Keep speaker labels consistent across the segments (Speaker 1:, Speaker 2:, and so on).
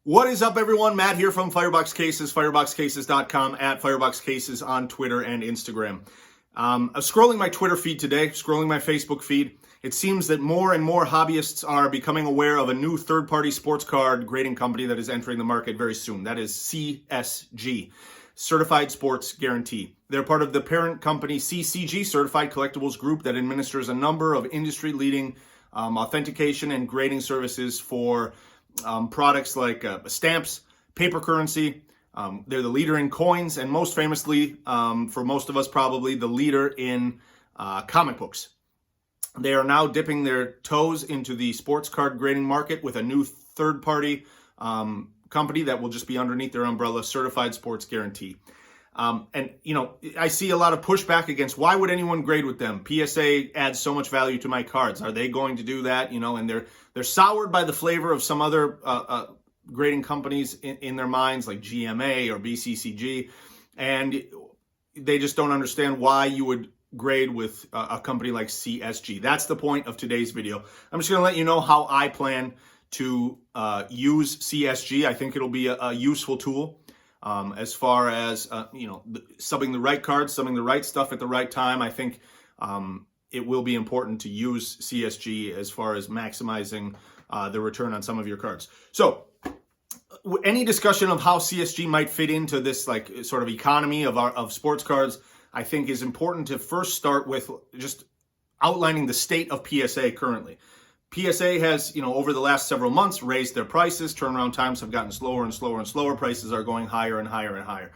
Speaker 1: What is up, everyone? Matt here from Firebox Cases, fireboxcases.com, at Firebox Cases on Twitter and Instagram. I was scrolling my Twitter feed today, scrolling my Facebook feed. It seems that more and more hobbyists are becoming aware of a new third-party sports card grading company that is entering the market very soon. That is CSG, Certified Sports Guaranty. They're part of the parent company CSG, Certified Collectibles Group, that administers a number of industry-leading authentication and grading services for products like stamps, paper currency. They're the leader in coins, and most famously, for most of us probably, the leader in comic books. They are now dipping their toes into the sports card grading market with a new third-party company that will just be underneath their umbrella, Certified Sports Guaranty. And, you know, I see a lot of pushback against why would anyone grade with them? PSA adds so much value to my cards. Are they going to do that? You know, and they're soured by the flavor of some other grading companies in their minds, like GMA or BCCG. And they just don't understand why you would grade with a company like CSG. That's the point of today's video. I'm just going to let you know how I plan to use CSG. I think it'll be a useful tool. As far as, subbing the right cards, subbing the right stuff at the right time. I think it will be important to use CSG as far as maximizing the return on some of your cards. So any discussion of how CSG might fit into this like sort of economy of sports cards, I think is important to first start with just outlining the state of PSA currently. PSA has, over the last several months raised their prices. Turnaround times have gotten slower and slower and slower. Prices are going higher and higher and higher.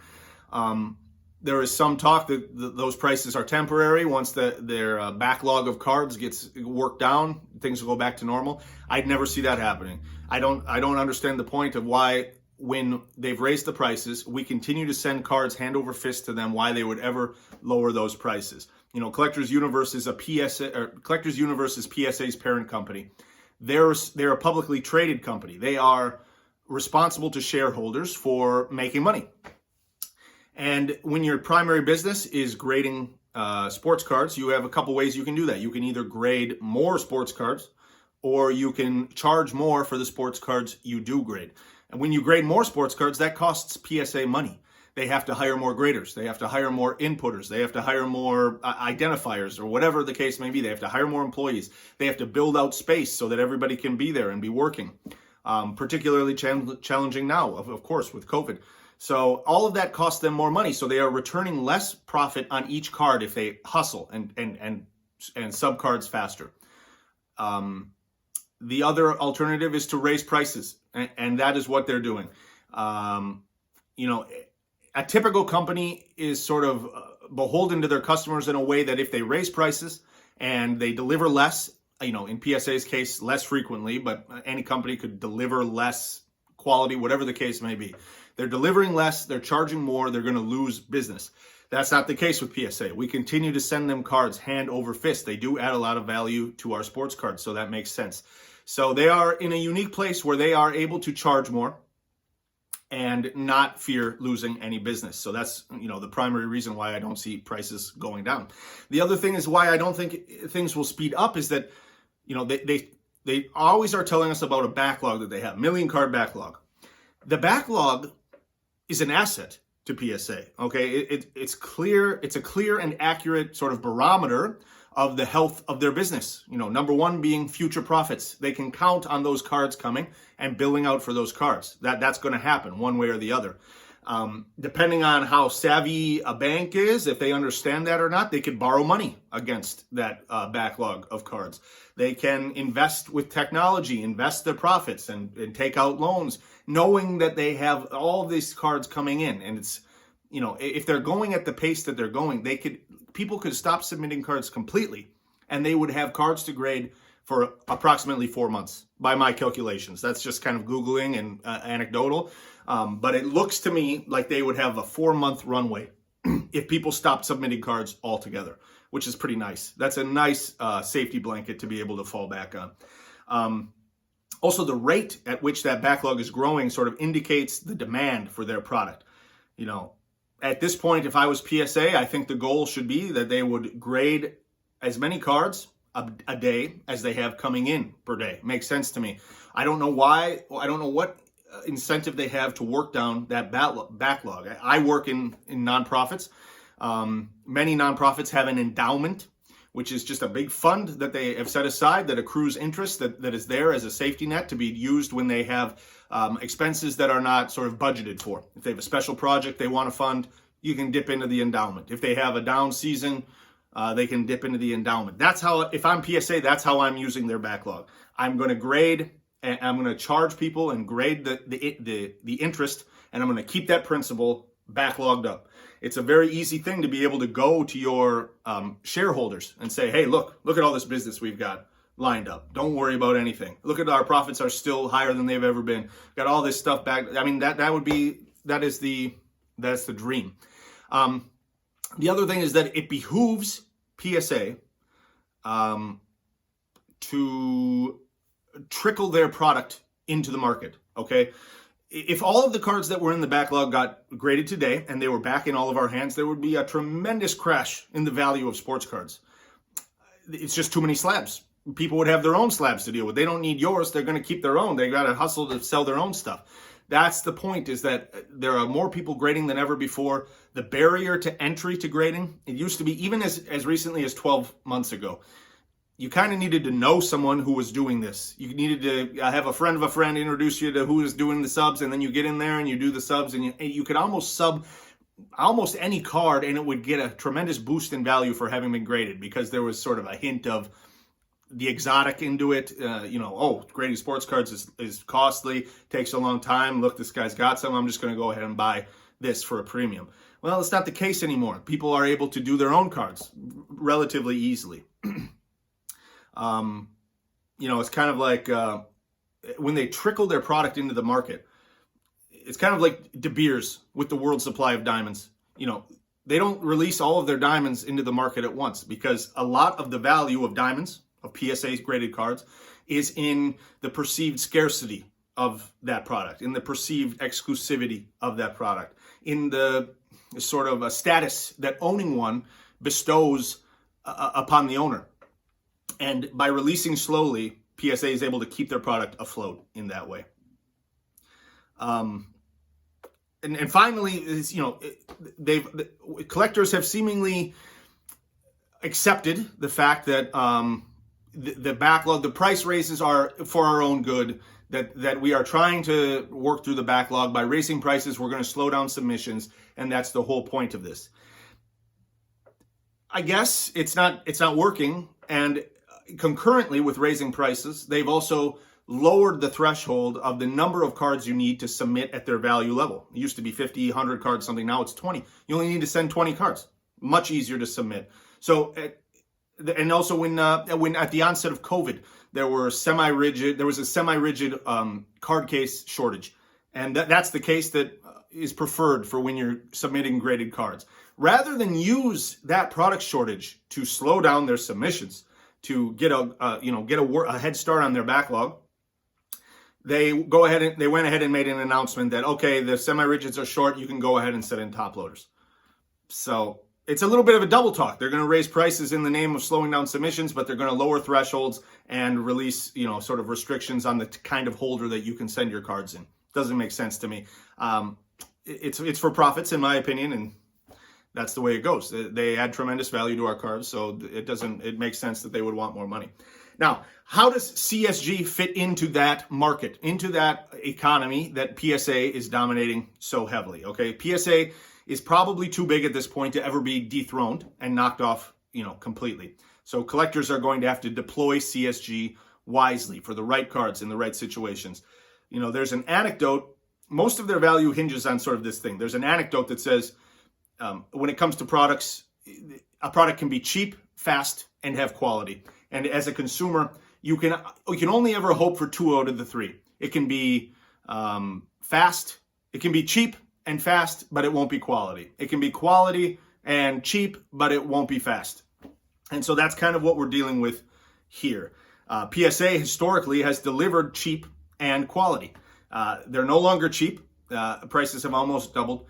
Speaker 1: There is some talk that those prices are temporary. Once their backlog of cards gets worked down, things will go back to normal. I'd never see that happening. I don't understand the point of why, when they've raised the prices, we continue to send cards hand over fist to them, why they would ever lower those prices. Collectors Universe is Collectors Universe is PSA's parent company. They're a publicly traded company. They are responsible to shareholders for making money. And when your primary business is grading sports cards, you have a couple ways you can do that. You can either grade more sports cards, or you can charge more for the sports cards you do grade. And when you grade more sports cards, that costs PSA money. They have to hire more graders. They have to hire more inputters. They have to hire more identifiers, or whatever the case may be. They have to hire more employees. They have to build out space so that everybody can be there and be working. Particularly challenging now, of course, with COVID. So all of that costs them more money. So they are returning less profit on each card if they hustle and sub cards faster. The other alternative is to raise prices, and that is what they're doing. A typical company is sort of beholden to their customers in a way that if they raise prices and they deliver less, in PSA's case, less frequently, but any company could deliver less quality, whatever the case may be. They're delivering less, they're charging more, they're going to lose business. That's not the case with PSA. We continue to send them cards hand over fist. They do add a lot of value to our sports cards, so that makes sense. So they are in a unique place where they are able to charge more and not fear losing any business. So that's, the primary reason why I don't see prices going down. The other thing is why I don't think things will speed up is that, they always are telling us about a backlog that they have, million card backlog. The backlog is an asset to PSA, okay? It's clear, it's a clear and accurate sort of barometer of the health of their business. Number one being future profits. They can count on those cards coming and billing out for those cards. That's going to happen one way or the other. Depending on how savvy a bank is, if they understand that or not, they could borrow money against that backlog of cards. They can invest with technology, invest their profits, and take out loans, knowing that they have all these cards coming in. And it's, if they're going at the pace that they're going, people could stop submitting cards completely, and they would have cards to grade for approximately 4 months by my calculations. That's just kind of Googling and anecdotal. But it looks to me like they would have a 4-month runway if people stopped submitting cards altogether, which is pretty nice. That's a nice safety blanket to be able to fall back on. Also, the rate at which that backlog is growing sort of indicates the demand for their product. At this point, if I was PSA, I think the goal should be that they would grade as many cards a day as they have coming in per day. Makes sense to me. I don't know why. I don't know what incentive they have to work down that backlog. I work in nonprofits. Many nonprofits have an endowment, which is just a big fund that they have set aside that accrues interest, that is there as a safety net to be used when they have expenses that are not sort of budgeted for. If they have a special project they want to fund, you can dip into the endowment. If they have a down season, they can dip into the endowment. That's how, if I'm PSA, that's how I'm using their backlog. I'm going to grade, and I'm going to charge people and grade the interest, and I'm going to keep that principal backlogged up. It's a very easy thing to be able to go to your shareholders and say, hey, look at all this business we've got lined up. Don't worry about anything. Look at our profits are still higher than they've ever been. Got all this stuff back. I mean, that's the dream. The other thing is that it behooves PSA to trickle their product into the market, okay? If all of the cards that were in the backlog got graded today and they were back in all of our hands, there would be a tremendous crash in the value of sports cards. It's just too many slabs. People would have their own slabs to deal with. They don't need yours. They're going to keep their own. They got to hustle to sell their own stuff. That's the point, is that there are more people grading than ever before. The barrier to entry to grading, it used to be, even as recently as 12 months ago, you kind of needed to know someone who was doing this. You needed to have a friend of a friend introduce you to who is doing the subs, and then you get in there and you do the subs, and you could almost sub almost any card, and it would get a tremendous boost in value for having been graded, because there was sort of a hint of the exotic into it. Grading sports cards is costly, takes a long time. Look, this guy's got some. I'm just going to go ahead and buy this for a premium. Well, it's not the case anymore. People are able to do their own cards relatively easily. It's kind of like when they trickle their product into the market, it's kind of like De Beers with the world supply of diamonds. They don't release all of their diamonds into the market at once, because a lot of the value of diamonds, of PSA graded cards, is in the perceived scarcity of that product, in the perceived exclusivity of that product, in the sort of a status that owning one bestows upon the owner. And by releasing slowly, PSA is able to keep their product afloat in that way. And finally, collectors have seemingly accepted the fact that the backlog, the price raises are for our own good, that we are trying to work through the backlog. By raising prices, we're going to slow down submissions, and that's the whole point of this. I guess it's not working, and concurrently with raising prices, they've also lowered the threshold of the number of cards you need to submit at their value level. It used to be 50, 100 cards, something. Now it's 20. You only need to send 20 cards. Much easier to submit. So, and also when at the onset of COVID, there was a semi-rigid card case shortage. And that's the case that is preferred for when you're submitting graded cards. Rather than use that product shortage to slow down their submissions, to get a head start on their backlog, they went ahead and made an announcement that, okay, the semi-rigids are short, you can go ahead and set in top loaders. So it's a little bit of a double talk. They're going to raise prices in the name of slowing down submissions, but they're going to lower thresholds and release, sort of restrictions on the kind of holder that you can send your cards in. Doesn't make sense to me. It's for profits, in my opinion, and that's the way it goes. They add tremendous value to our cards, so it makes sense that they would want more money. Now, how does CSG fit into that market, into that economy that PSA is dominating so heavily? Okay, PSA is probably too big at this point to ever be dethroned and knocked off, completely. So collectors are going to have to deploy CSG wisely for the right cards in the right situations. There's an anecdote. Most of their value hinges on sort of this thing. There's an anecdote that says, when it comes to products, a product can be cheap, fast, and have quality. And as a consumer, you can only ever hope for 2 out of the 3. It can be fast, it can be cheap and fast, but it won't be quality. It can be quality and cheap, but it won't be fast. And so that's kind of what we're dealing with here. PSA historically has delivered cheap and quality. They're no longer cheap. Prices have almost doubled.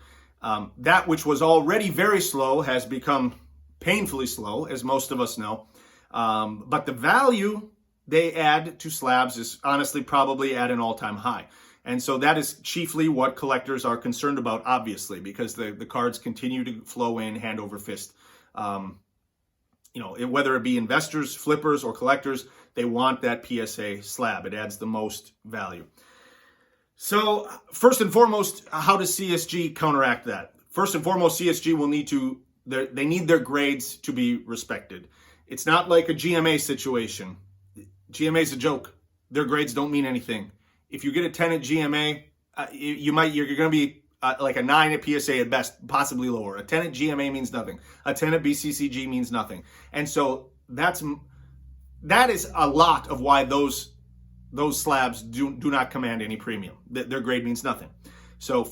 Speaker 1: That which was already very slow has become painfully slow, as most of us know. But the value they add to slabs is honestly probably at an all-time high. And so that is chiefly what collectors are concerned about, obviously, because the cards continue to flow in hand over fist. Whether it be investors, flippers, or collectors, they want that PSA slab. It adds the most value. So first and foremost, how does CSG counteract that? First and foremost, CSG will they need their grades to be respected. It's not like a GMA situation. GMA is a joke. Their grades don't mean anything. If you get a 10 at GMA, you're going to be like a 9 at PSA at best, possibly lower. A 10 at GMA means nothing. A 10 at BCCG means nothing. And so that is a lot of why those slabs do not command any premium. Their grade means nothing. So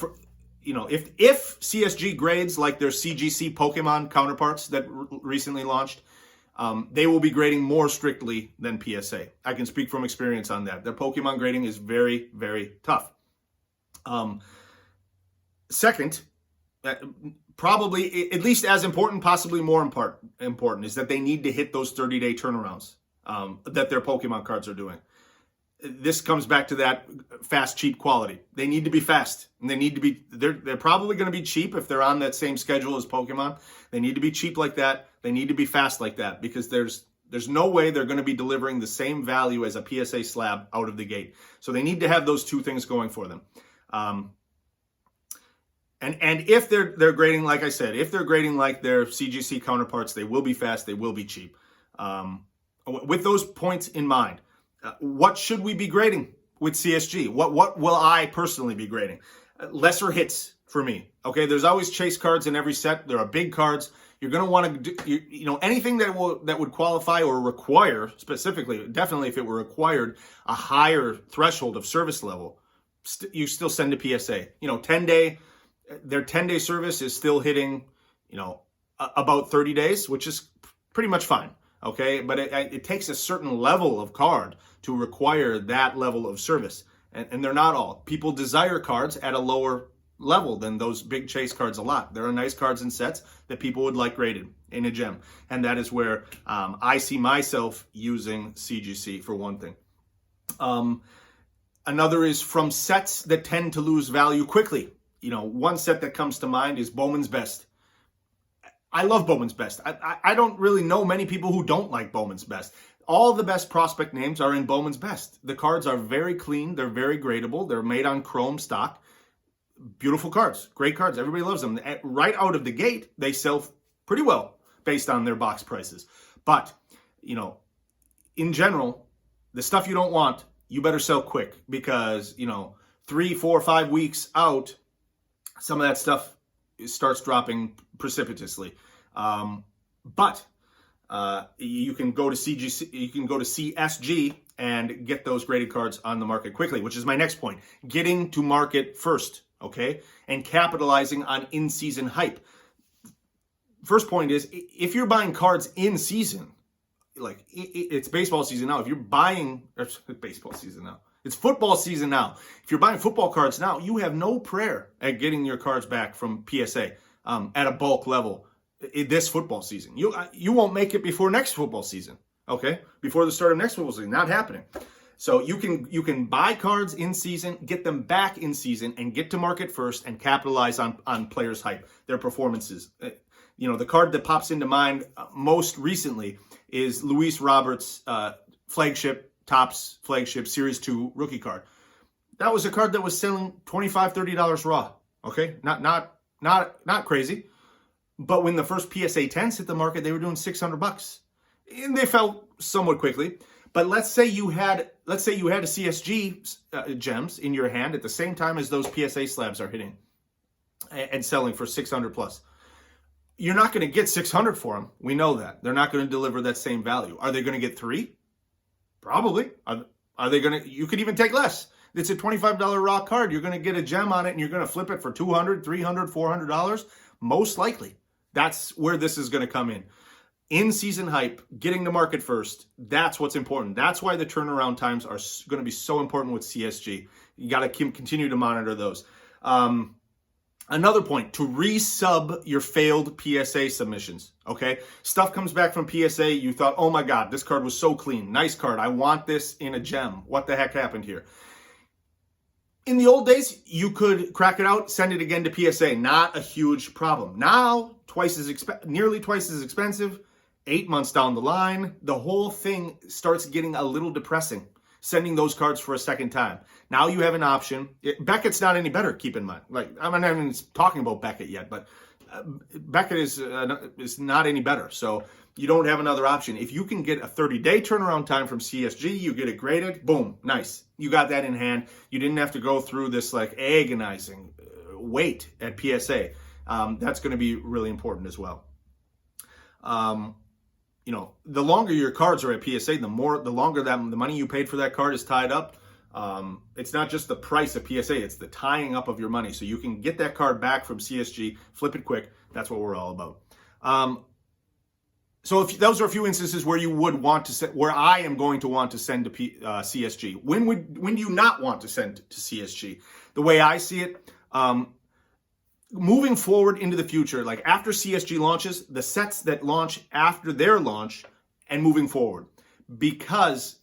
Speaker 1: if CSG grades like their CGC Pokemon counterparts that recently launched, they will be grading more strictly than PSA. I can speak from experience on that. Their Pokemon grading is very, very tough. Second, probably at least as important, possibly more important, is that they need to hit those 30-day turnarounds that their Pokemon cards are doing. This comes back to that fast, cheap quality. They need to be fast, and they're probably going to be cheap if they're on that same schedule as Pokemon. They need to be cheap like that. They need to be fast like that, because there's no way they're going to be delivering the same value as a PSA slab out of the gate. So they need to have those two things going for them. And if they're grading, like I said, if they're grading like their CGC counterparts, they will be fast, they will be cheap. With those points in mind, what should we be grading with CSG? What will I personally be grading? Lesser hits for me. Okay, there's always chase cards in every set. There are big cards. You're going to want to do, anything that would qualify or require, specifically, definitely if it were required, a higher threshold of service level, you still send to PSA. 10-day, their 10-day service is still hitting, about 30 days, which is pretty much fine. Okay, but it takes a certain level of card to require that level of service. And they're not all. People desire cards at a lower level than those big chase cards a lot. There are nice cards in sets that people would like graded in a gem. And that is where I see myself using CGC for one thing. Another is from sets that tend to lose value quickly. One set that comes to mind is Bowman's Best. I love Bowman's Best. I don't really know many people who don't like Bowman's Best. All the best prospect names are in Bowman's Best. The cards are very clean. They're very gradable. They're made on chrome stock. Beautiful cards. Great cards. Everybody loves them. Right out of the gate, they sell pretty well based on their box prices. But, in general, the stuff you don't want, you better sell quick, because, 3, 4, 5 weeks out, some of that stuff starts dropping precipitously. But you can go to CGC, you can go to CSG and get those graded cards on the market quickly, which is my next point. Getting to market first, okay? And capitalizing on in-season hype. First point is, if you're buying cards in season, like it's baseball season now. If you're buying, baseball season now. It's football season now. If you're buying football cards now, you have no prayer at getting your cards back from PSA at a bulk level this football season. You won't make it before next football season, okay? Before the start of next football season. Not happening. So you can buy cards in season, get them back in season, and get to market first and capitalize on players' hype, their performances. The card that pops into mind most recently is Luis Roberts' Topps flagship Series 2 rookie card. That was a card that was selling $25, $30 raw. Okay, not crazy. But when the first PSA 10s hit the market, they were doing $600, and they fell somewhat quickly. But let's say you had a CSG gems in your hand at the same time as those PSA slabs are hitting and selling for $600 plus. You're not going to get $600 for them. We know that they're not going to deliver that same value. Are they going to get $300? Probably. Are they going to? You could even take less. It's a $25 raw card. You're going to get a gem on it, and you're going to flip it for $200, $300, $400. Most likely. That's where this is going to come in. In-season hype, getting to market first. That's what's important. That's why the turnaround times are going to be so important with CSG. You got to continue to monitor those. Another point, to resub your failed PSA submissions, okay? Stuff comes back from PSA, you thought, oh my God, this card was so clean. Nice card. I want this in a gem. What the heck happened here? In the old days, you could crack it out, send it again to PSA. Not a huge problem. Now, nearly twice as expensive. 8 months down the line, the whole thing starts getting a little depressing, sending those cards for a second time. Now you have an option. Beckett's not any better, keep in mind. Like, I'm not even talking about Beckett yet, but Beckett is not any better. So you don't have another option. If you can get a 30-day turnaround time from CSG, you get it graded, boom, nice. You got that in hand. You didn't have to go through this like agonizing wait at PSA. That's going to be really important as well. The longer your cards are at PSA, the longer that the money you paid for that card is tied up. It's not just the price of PSA, it's the tying up of your money. So you can get that card back from CSG, flip it quick. That's what we're all about. So if those are a few instances where you would want to send, where I am going to want to send to CSG. When do you not want to send to CSG? The way I see it, moving forward into the future, like after CSG launches, the sets that launch after their launch and moving forward, because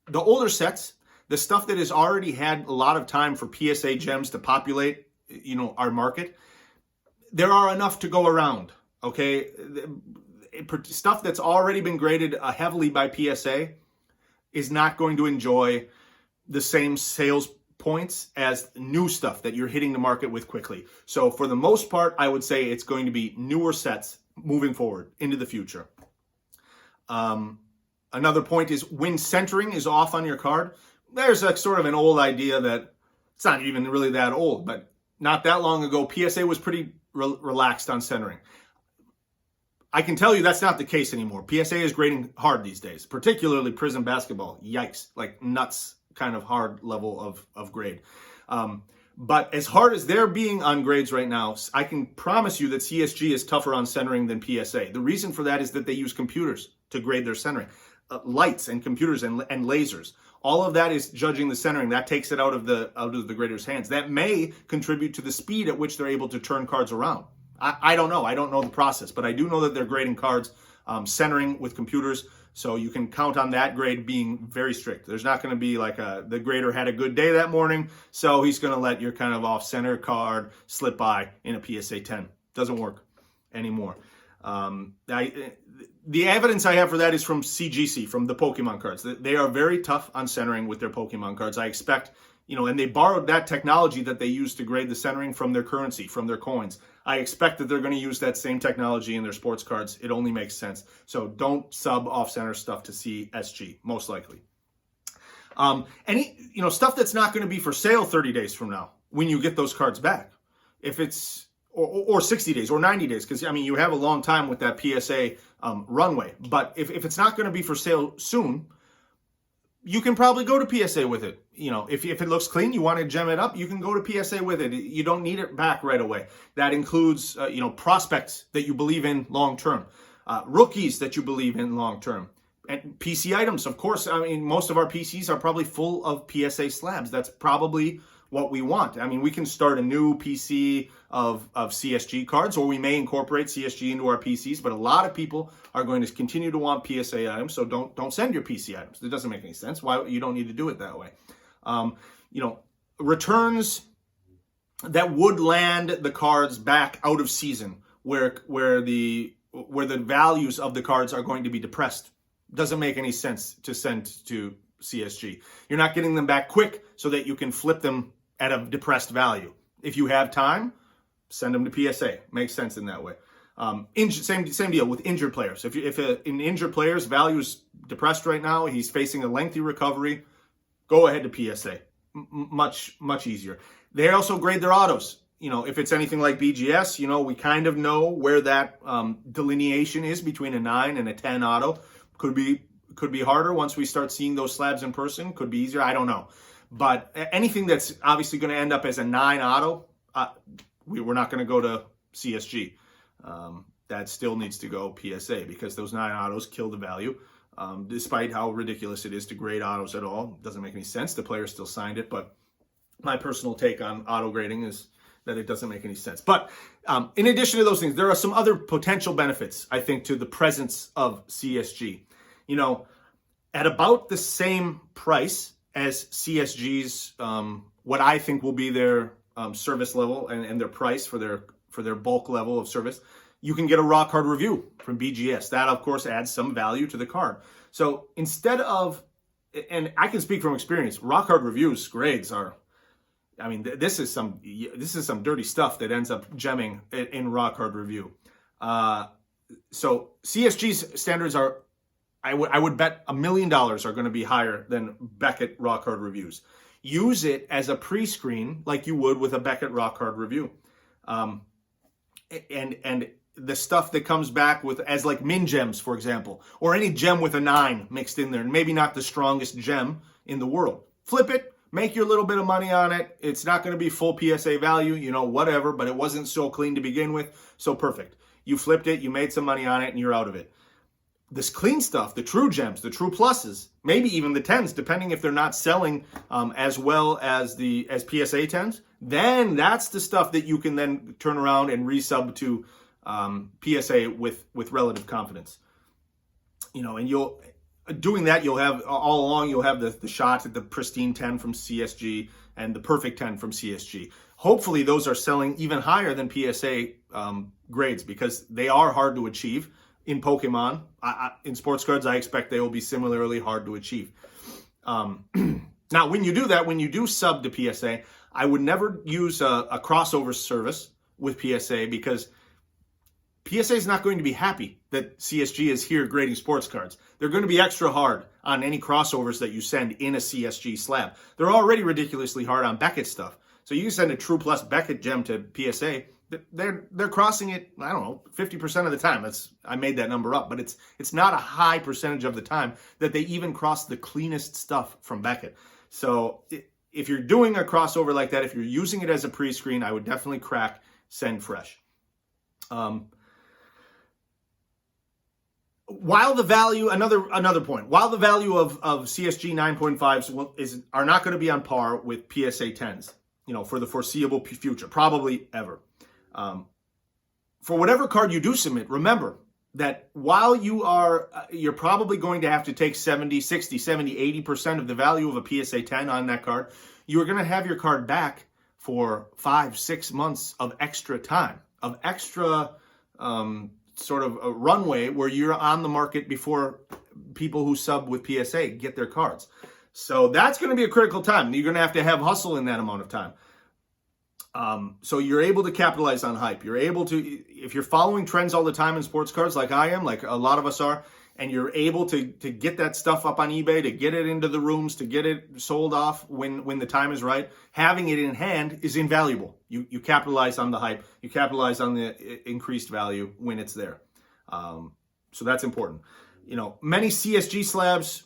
Speaker 1: the older sets, the stuff that has already had a lot of time for PSA gems to populate, our market, there are enough to go around. Okay, stuff that's already been graded heavily by PSA is not going to enjoy the same sales points as new stuff that you're hitting the market with quickly. So for the most part, I would say it's going to be newer sets moving forward into the future. Another point is when centering is off on your card, there's a sort of an old idea that it's not even really that old, but not that long ago, PSA was pretty relaxed on centering. I can tell you that's not the case anymore. PSA is grading hard these days, particularly Prism basketball. Yikes, like nuts kind of hard level of grade. But as hard as they're being on grades right now, I can promise you that CSG is tougher on centering than PSA. The reason for that is that they use computers to grade their centering. Lights and computers and lasers. All of that is judging the centering. That takes it out of the grader's hands. That may contribute to the speed at which they're able to turn cards around. I don't know. I don't know the process, but I do know that they're grading cards centering with computers. So you can count on that grade being very strict. There's not going to be like the grader had a good day that morning, so he's going to let your kind of off-center card slip by in a PSA 10. Doesn't work anymore. The evidence I have for that is from CGC, from the Pokemon cards. They are very tough on centering with their Pokemon cards. I expect, and they borrowed that technology that they use to grade the centering from their currency, from their coins. I expect that they're going to use that same technology in their sports cards. It only makes sense. So don't sub off-center stuff to CSG, most likely. Stuff that's not going to be for sale 30 days from now when you get those cards back. If it's, or 60 days or 90 days, because, you have a long time with that PSA runway. But if it's not going to be for sale soon, you can probably go to PSA with it. If it looks clean, you want to gem it up, you can go to PSA with it. You don't need it back right away. That includes, prospects that you believe in long-term, rookies that you believe in long-term, and PC items. Of course, most of our PCs are probably full of PSA slabs. That's probably what we want. We can start a new PC of CSG cards, or we may incorporate CSG into our PCs, but a lot of people are going to continue to want PSA items, so don't send your PC items. It doesn't make any sense. Why? You don't need to do it that way. Returns that would land the cards back out of season where the values of the cards are going to be depressed. Doesn't make any sense to send to CSG. You're not getting them back quick so that you can flip them at a depressed value. If you have time, send them to PSA. Makes sense in that way. Same deal with injured players. If an injured player's value is depressed right now, he's facing a lengthy recovery, go ahead to PSA. Much easier. They also grade their autos. If it's anything like BGS, we kind of know where that delineation is between a 9 and a 10 auto. Could be harder once we start seeing those slabs in person. Could be easier. I don't know. But anything that's obviously going to end up as a 9 auto, we're not going to go to CSG. That still needs to go PSA because those 9 autos kill the value. Despite how ridiculous it is to grade autos at all. It doesn't make any sense. The player still signed it, but my personal take on auto grading is that it doesn't make any sense. But in addition to those things, there are some other potential benefits, I think, to the presence of CSG. At about the same price as CSG's what I think will be their service level and their price for their bulk level of service, you can get a raw card review from BGS. That, of course, adds some value to the card. So instead of, and I can speak from experience, raw card reviews grades are, I mean, this is some dirty stuff that ends up gemming in raw card review. So CSG's standards are, I would bet $1 million are going to be higher than Beckett raw card reviews. Use it as a pre-screen like you would with a Beckett raw card review. And the stuff that comes back with as like min gems, for example, or any gem with a 9 mixed in there, and maybe not the strongest gem in the world. Flip it, make your little bit of money on it. It's not going to be full PSA value, you know, whatever, but it wasn't so clean to begin with, so perfect. You flipped it, you made some money on it, and you're out of it. This clean stuff, the true gems, the true pluses, maybe even the 10s, depending if they're not selling as well as PSA 10s, then that's the stuff that you can then turn around and resub to PSA with relative confidence. You know, and you'll have all along, you'll have the shot at the pristine 10 from CSG and the perfect 10 from CSG. Hopefully those are selling even higher than PSA grades, because they are hard to achieve. In Pokemon, in sports cards, I expect they will be similarly hard to achieve. Now, when you do that, when you do sub to PSA, I would never use a crossover service with PSA, because PSA is not going to be happy that CSG is here grading sports cards. They're going to be extra hard on any crossovers that you send in a CSG slab. They're already ridiculously hard on Beckett stuff. So you can send a True Plus Beckett gem to PSA. They're crossing it, I don't know, 50% of the time. I made that number up, but it's not a high percentage of the time that they even cross the cleanest stuff from Beckett. So if you're doing a crossover like that, if you're using it as a pre-screen, I would definitely crack send fresh. While the value, another point, while the value of CSG 9.5s are not going to be on par with PSA 10s, you know, for the foreseeable future, probably ever. For whatever card you do submit, remember that while you're probably going to have to take 70, 60, 70, 80% of the value of a PSA 10 on that card, you are going to have your card back for 5-6 months of extra time, of extra sort of a runway where you're on the market before people who sub with PSA get their cards. So that's going to be a critical time. You're going to have hustle in that amount of time. So you're able to capitalize on hype. You're able to, if you're following trends all the time in sports cards like I am, like a lot of us are, and you're able to get that stuff up on eBay, to get it into the rooms, to get it sold off when the time is right, having it in hand is invaluable. You capitalize on the hype. You capitalize on the increased value when it's there. So that's important. You know, many CSG slabs,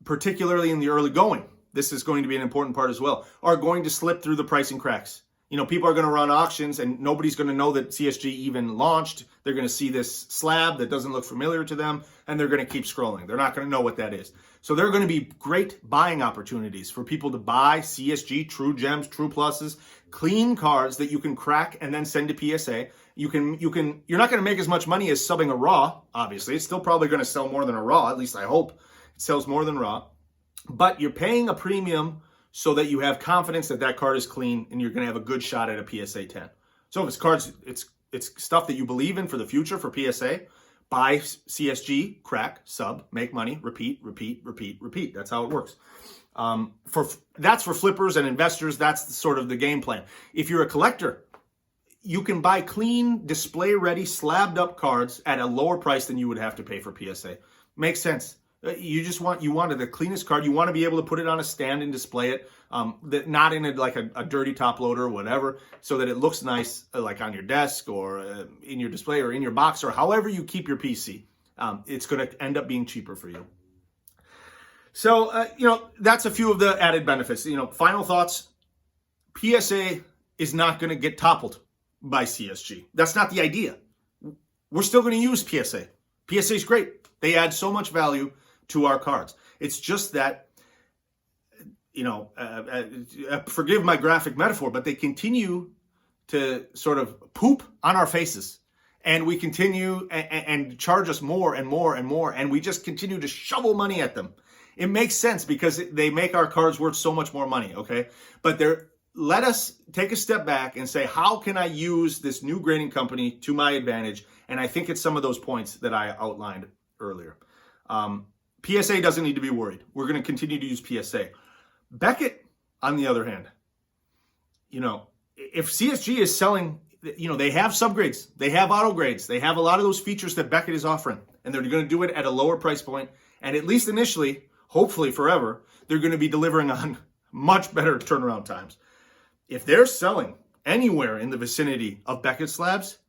Speaker 1: particularly in the early going, this is going to be an important part as well, are going to slip through the pricing cracks. You know, people are going to run auctions and nobody's going to know that CSG even launched. They're going to see this slab that doesn't look familiar to them, and they're going to keep scrolling. They're not going to know what that is. So there are going to be great buying opportunities for people to buy CSG, True Gems, True Pluses, clean cards that you can crack and then send to PSA. You're not going to make as much money as subbing a raw, obviously. It's still probably going to sell more than a raw, at least I hope it sells more than raw. But you're paying a premium so that you have confidence that that card is clean and you're going to have a good shot at a PSA 10. So if it's cards, it's stuff that you believe in for the future for PSA, buy CSG, crack, sub, make money, repeat. That's how it works. That's for flippers and investors. That's sort of the game plan. If you're a collector, you can buy clean, display-ready, slabbed-up cards at a lower price than you would have to pay for PSA. Makes sense. You wanted the cleanest card. You want to be able to put it on a stand and display it, not in a dirty top loader or whatever, so that it looks nice, like on your desk or in your display or in your box or however you keep your PC. It's going to end up being cheaper for you. So, that's a few of the added benefits. Final thoughts. PSA is not going to get toppled by CSG. That's not the idea. We're still going to use PSA. PSA is great. They add so much value to our cards. It's just that, forgive my graphic metaphor, but they continue to sort of poop on our faces. And we continue and charge us more and more and more. And we just continue to shovel money at them. It makes sense because they make our cards worth so much more money, okay? But let us take a step back and say, how can I use this new grading company to my advantage? And I think it's some of those points that I outlined earlier. PSA doesn't need to be worried. We're going to continue to use PSA. Beckett, on the other hand, if CSG is selling, they have subgrades, they have auto grades, they have a lot of those features that Beckett is offering, and they're going to do it at a lower price point. And at least initially, hopefully forever, they're going to be delivering on much better turnaround times. If they're selling anywhere in the vicinity of Beckett slabs,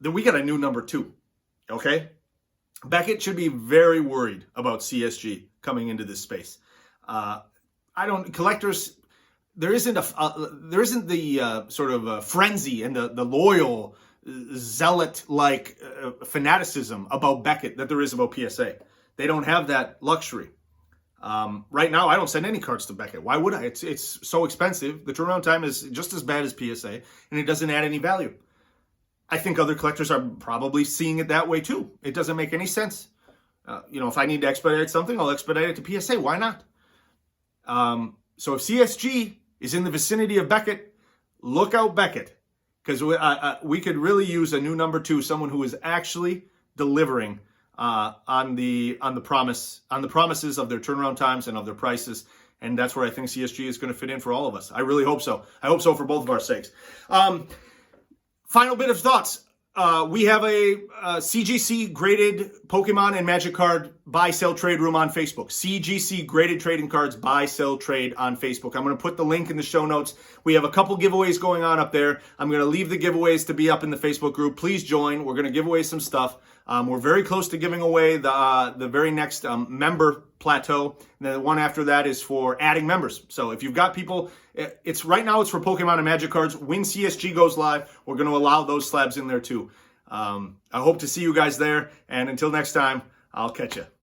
Speaker 1: then we got a new number 2, okay? Beckett should be very worried about CSG coming into this space. Collectors, there isn't the sort of frenzy and the loyal zealot-like fanaticism about Beckett that there is about PSA. They don't have that luxury. Right now, I don't send any cards to Beckett. Why would I? It's so expensive. The turnaround time is just as bad as PSA, and it doesn't add any value. I think other collectors are probably seeing it that way too. It doesn't make any sense. If I need to expedite something, I'll expedite it to PSA. Why not? So if CSG is in the vicinity of Beckett, look out Beckett, because we could really use a new number 2, someone who is actually delivering on the promises of their turnaround times and of their prices. And that's where I think CSG is going to fit in for all of us. I really hope so. I hope so for both of our sakes. Final bit of thoughts. We have a CGC graded Pokemon and Magic card buy, sell, trade room on Facebook. CGC graded trading cards buy, sell, trade on Facebook. I'm going to put the link in the show notes. We have a couple giveaways going on up there. I'm going to leave the giveaways to be up in the Facebook group. Please join. We're going to give away some stuff. We're very close to giving away the very next member plateau. And the one after that is for adding members. So if you've got people, right now it's for Pokemon and Magic cards. When CSG goes live, we're going to allow those slabs in there too. I hope to see you guys there. And until next time, I'll catch you.